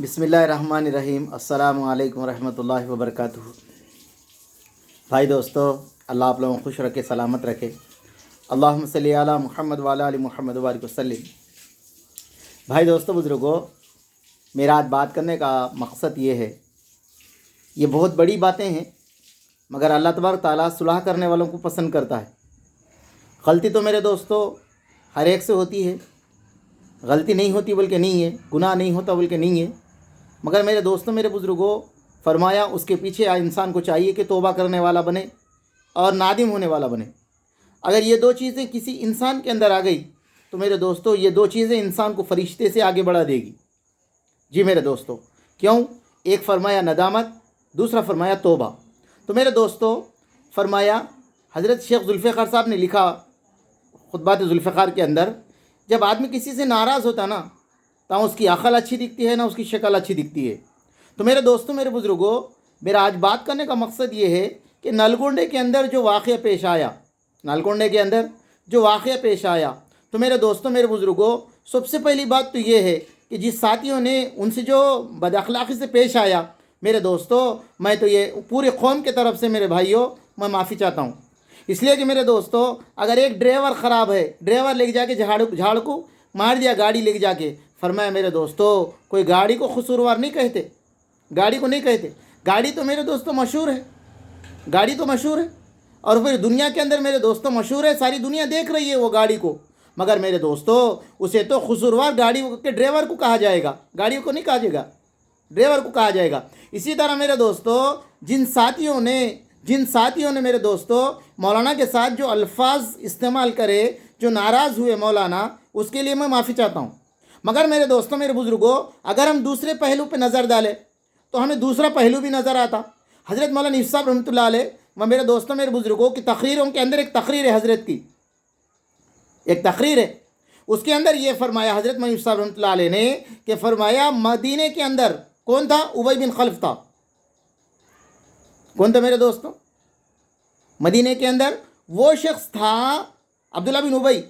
بسم اللہ الرحمن الرحیم۔ السلام علیکم ورحمۃ اللہ وبرکاتہ۔ بھائی دوستو، اللہ آپ لوگوں کو خوش رکھے، سلامت رکھے۔ اللہم صلی علی محمد وعلی آل محمد وبارک وسلم۔ بھائی دوستو، بزرگوں، میرا آج بات کرنے کا مقصد یہ ہے، یہ بہت بڑی باتیں ہیں، مگر اللہ تبارک تعالیٰ صلح کرنے والوں کو پسند کرتا ہے۔ غلطی تو میرے دوستو ہر ایک سے ہوتی ہے، غلطی نہیں ہوتی بلکہ نہیں ہے، گناہ نہیں ہوتا بلکہ نہیں ہے، مگر میرے دوستوں، میرے بزرگوں، فرمایا اس کے پیچھے انسان کو چاہیے کہ توبہ کرنے والا بنے اور نادم ہونے والا بنے۔ اگر یہ دو چیزیں کسی انسان کے اندر آ گئی تو میرے دوستوں یہ دو چیزیں انسان کو فرشتے سے آگے بڑھا دے گی۔ جی میرے دوستوں، کیوں؟ ایک فرمایا ندامت، دوسرا فرمایا توبہ۔ تو میرے دوستوں، فرمایا حضرت شیخ ذوالفقار صاحب نے لکھا خطبات ذوالفقار کے اندر، جب آدمی کسی سے ناراض ہوتا نا تو اس کی عقل اچھی دکھتی ہے، نہ اس کی شکل اچھی دکھتی ہے۔ تو میرے دوستوں، میرے بزرگوں، میرا آج بات کرنے کا مقصد یہ ہے کہ نلگونڈے کے اندر جو واقعہ پیش آیا، نلگونڈے کے اندر جو واقعہ پیش آیا، تو میرے دوستوں، میرے بزرگوں، سب سے پہلی بات تو یہ ہے کہ جس ساتھیوں نے ان سے جو بد اخلاقی سے پیش آیا، میرے دوستوں، میں تو یہ پورے قوم کے طرف سے میرے بھائیوں میں معافی چاہتا ہوں۔ اس لیے کہ میرے دوستوں، اگر ایک ڈرائیور خراب ہے، ڈرائیور لے کے جا کے جھاڑ کو مار دیا گاڑی لے کے جا کے، فرمایا میرے دوستوں، کوئی گاڑی کو قصوروار نہیں کہتے، گاڑی کو نہیں کہتے۔ گاڑی تو میرے دوستوں مشہور ہے، گاڑی تو مشہور ہے، اور پھر دنیا کے اندر میرے دوستوں مشہور ہے، ساری دنیا دیکھ رہی ہے وہ گاڑی کو، مگر میرے دوستوں اسے تو قصوروار گاڑی کے ڈرائیور کو کہا جائے گا، گاڑی کو نہیں کہا جائے گا، ڈرائیور کو کہا جائے گا۔ اسی طرح میرے دوستوں، جن ساتھیوں نے میرے دوستوں مولانا کے ساتھ جو الفاظ استعمال کرے، جو ناراض ہوئے مولانا، اس کے لیے میں معافی چاہتا ہوں۔ مگر میرے دوستوں، میرے بزرگوں، اگر ہم دوسرے پہلو پہ نظر ڈالیں تو ہمیں دوسرا پہلو بھی نظر آتا۔ حضرت مولانا یوسف صاحب رحمۃ اللہ علیہ و میرے دوستوں، میرے بزرگوں کی تقریروں کے اندر ایک تقریر ہے، حضرت کی ایک تقریر ہے، اس کے اندر یہ فرمایا حضرت مولانا یوسف صاحب رحمۃ اللہ علیہ نے کہ فرمایا مدینے کے اندر کون تھا؟ ابی بن خلف تھا۔ کون تھا میرے دوستوں؟ مدینے کے اندر وہ شخص تھا عبداللہ بن ابی،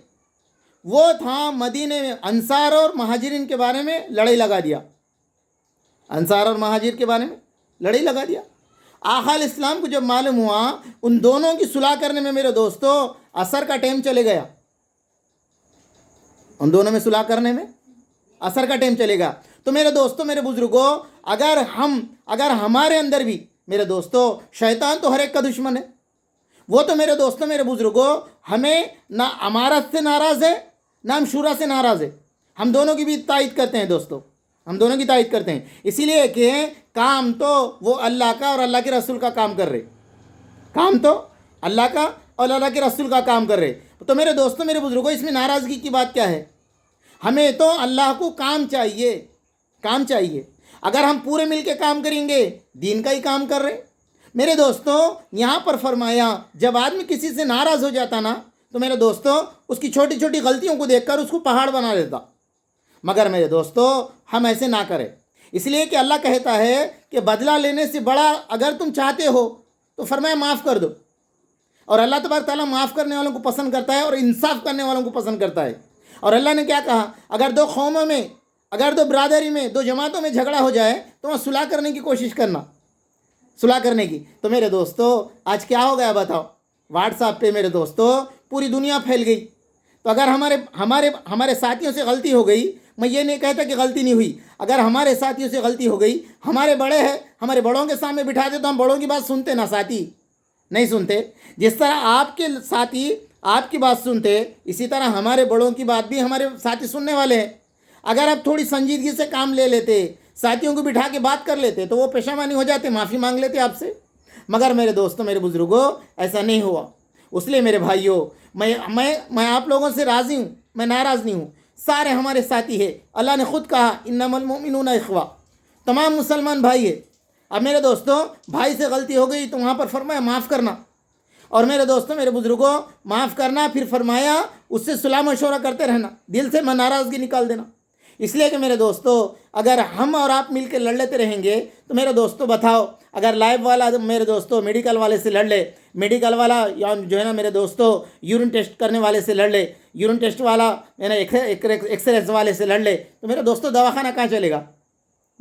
وہ تھا مدینے میں انصار اور مہاجرین کے بارے میں لڑائی لگا دیا، انصار اور مہاجر کے بارے میں لڑائی لگا دیا۔ آقا علیہ السلام کو جب معلوم ہوا ان دونوں کی صلح کرنے میں میرے دوستوں عصر کا ٹائم چلے گیا، ان دونوں میں صلح کرنے میں عصر کا ٹائم چلے گا۔ تو میرے دوستوں، میرے بزرگوں، اگر ہمارے اندر بھی میرے دوستوں، شیطان تو ہر ایک کا دشمن ہے، وہ تو میرے دوستوں، میرے بزرگوں ہمیں نہ امارت سے ناراض ہے، نہ ہم شورا سے ناراض ہے، ہم دونوں کی بھی تائید کرتے ہیں دوستوں، ہم دونوں کی تائید کرتے ہیں، اسی لیے کہ کام تو وہ اللہ کا اور اللہ کے رسول کا کام کر رہے، کام تو اللہ کا اور اللہ کے رسول کا کام کر رہے۔ تو میرے دوستوں، میرے بزرگوں، اس میں ناراضگی کی بات کیا ہے؟ ہمیں تو اللہ کو کام چاہیے، کام چاہیے۔ اگر ہم پورے مل کے کام کریں گے، دین کا ہی کام کر رہے۔ میرے دوستوں، یہاں پر فرمایا جب آدمی کسی سے ناراض ہو جاتا نا تو میرے دوستوں اس کی چھوٹی چھوٹی غلطیوں کو دیکھ کر اس کو پہاڑ بنا دیتا، مگر میرے دوستوں ہم ایسے نہ کریں، اس لیے کہ اللہ کہتا ہے کہ بدلہ لینے سے بڑا اگر تم چاہتے ہو تو فرمایا معاف کر دو، اور اللہ تبارک تعالیٰ معاف کرنے والوں کو پسند کرتا ہے اور انصاف کرنے والوں کو پسند کرتا ہے۔ اور اللہ نے کیا کہا؟ اگر دو قوموں میں، اگر دو برادری میں، دو جماعتوں میں جھگڑا ہو جائے تو وہاں صلح کرنے کی کوشش کرنا، صلح کرنے کی۔ تو میرے دوستو آج کیا ہو گیا بتاؤ؟ واٹس ایپ پہ میرے دوستو پوری دنیا پھیل گئی۔ تو اگر ہمارے ساتھیوں سے غلطی ہو گئی، میں یہ نہیں کہتا کہ غلطی نہیں ہوئی، اگر ہمارے ساتھیوں سے غلطی ہو گئی، ہمارے بڑے ہیں، ہمارے بڑوں کے سامنے بٹھا دے تو ہم بڑوں کی بات سنتے نا ساتھی؟ نہیں سنتے۔ جس طرح آپ کے ساتھی آپ کی بات سنتے، اسی طرح ہمارے بڑوں کی بات بھی ہمارے ساتھی سننے والے ہیں۔ اگر آپ تھوڑی سنجیدگی سے کام لے لیتے، ساتھیوں کو بٹھا کے بات کر لیتے تو وہ پشیمانی ہو جاتے، معافی مانگ لیتے آپ سے، مگر میرے دوستوں، میرے بزرگوں ایسا نہیں ہوا۔ اس لیے میرے بھائیوں، میں آپ لوگوں سے راضی ہوں، میں ناراض نہیں ہوں، سارے ہمارے ساتھی ہیں۔ اللہ نے خود کہا انما المؤمنون اخوہ، تمام مسلمان بھائی ہیں۔ اب میرے دوستوں بھائی سے غلطی ہو گئی تو وہاں پر فرمایا معاف کرنا، اور میرے دوستوں، میرے بزرگوں معاف کرنا، پھر فرمایا اس سے صلاح مشورہ کرتے رہنا، دل سے ناراضگی نکال دینا۔ اس لیے کہ میرے دوستوں اگر ہم اور آپ مل کے لڑ لیتے رہیں گے تو میرے دوستوں بتاؤ، اگر لائف والا میرے دوستوں میڈیکل والے سے لڑ لے، میڈیکل والا یا جو ہے نا میرے دوستوں یورین ٹیسٹ کرنے والے سے لڑ لے، یورین ٹیسٹ والا ہے نا ایکس رے والے سے لڑ لے، تو میرے دوستوں دواخانہ کہاں چلے گا؟